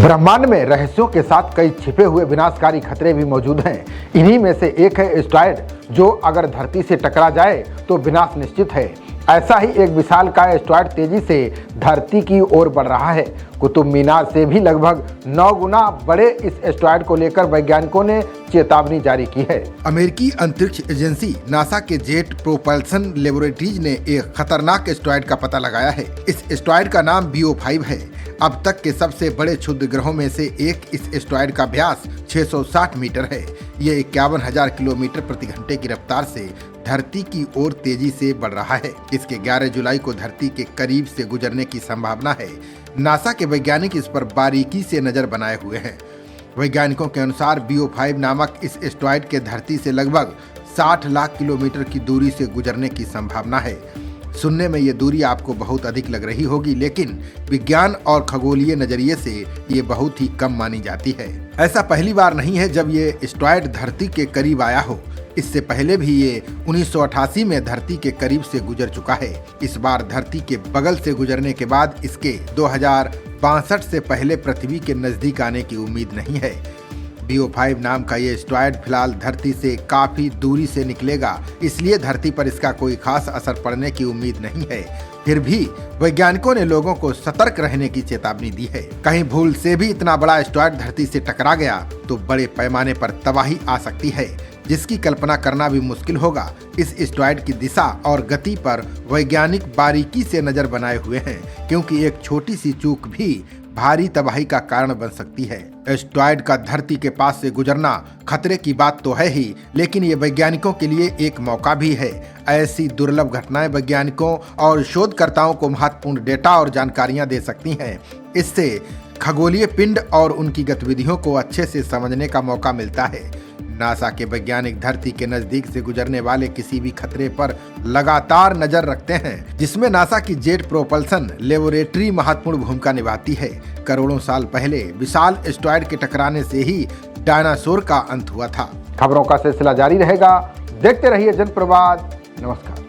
ब्रह्मांड में रहस्यों के साथ कई छिपे हुए विनाशकारी खतरे भी मौजूद हैं। इन्हीं में से एक है एस्टेरॉयड, जो अगर धरती से टकरा जाए तो विनाश निश्चित है। ऐसा ही एक विशालकाय एस्टेरॉयड तेजी से धरती की ओर बढ़ रहा है। कुतुब मीनार से भी लगभग 9 गुना बड़े इस एस्टेरॉयड को लेकर वैज्ञानिकों ने चेतावनी जारी की है। अमेरिकी अंतरिक्ष एजेंसी नासा के जेट प्रोपल्सन लेबोरेटरीज ने एक खतरनाक एस्टेरॉयड का पता लगाया है। इस एस्टेरॉयड का नाम BO5 है। अब तक के सबसे बड़े क्षुद्र ग्रहों में से एक इस एस्टेरॉयड का व्यास 660 मीटर है। ये 51,000 किलोमीटर प्रति घंटे की रफ्तार से धरती की ओर तेजी से बढ़ रहा है। इसके 11 जुलाई को धरती के करीब से गुजरने की संभावना है। नासा के वैज्ञानिक इस पर बारीकी से नजर बनाए हुए हैं। वैज्ञानिकों के अनुसार BO5 नामक इस एस्टेरॉयड के धरती से लगभग 60 लाख किलोमीटर की दूरी से गुजरने की संभावना है। सुनने में ये दूरी आपको बहुत अधिक लग रही होगी, लेकिन विज्ञान और खगोलीय नजरिए से ये बहुत ही कम मानी जाती है। ऐसा पहली बार नहीं है जब ये एस्टेरॉयड धरती के करीब आया हो। इससे पहले भी ये 1988 में धरती के करीब से गुजर चुका है। इस बार धरती के बगल से गुजरने के बाद इसके 2062 से पहले पृथ्वी के नजदीक आने की उम्मीद नहीं है। BO5 नाम का ये एस्टेरॉयड फिलहाल धरती से काफी दूरी से निकलेगा, इसलिए धरती पर इसका कोई खास असर पड़ने की उम्मीद नहीं है। फिर भी वैज्ञानिकों ने लोगों को सतर्क रहने की चेतावनी दी है। कहीं भूल से भी इतना बड़ा एस्टेरॉयड धरती से टकरा गया तो बड़े पैमाने पर तबाही आ सकती है, जिसकी कल्पना करना भी मुश्किल होगा। इस एस्टेरॉयड की दिशा और गति पर वैज्ञानिक बारीकी से नजर बनाए हुए हैं, क्योंकि एक छोटी सी चूक भी भारी तबाही का कारण बन सकती है। एस्टेरॉयड का धरती के पास से गुजरना खतरे की बात तो है ही, लेकिन ये वैज्ञानिकों के लिए एक मौका भी है। ऐसी दुर्लभ घटनाएं वैज्ञानिकों और शोधकर्ताओं को महत्वपूर्ण डेटा और जानकारियां दे सकती हैं। इससे खगोलीय पिंड और उनकी गतिविधियों को अच्छे से समझने का मौका मिलता है। नासा के वैज्ञानिक धरती के नजदीक से गुजरने वाले किसी भी खतरे पर लगातार नजर रखते हैं, जिसमें नासा की जेट प्रोपल्सन लेबोरेटरी महत्वपूर्ण भूमिका निभाती है। करोड़ों साल पहले विशाल एस्टेरॉयड के टकराने से ही डायनासोर का अंत हुआ था। खबरों का सिलसिला जारी रहेगा। देखते रहिए जनप्रवाद। नमस्कार।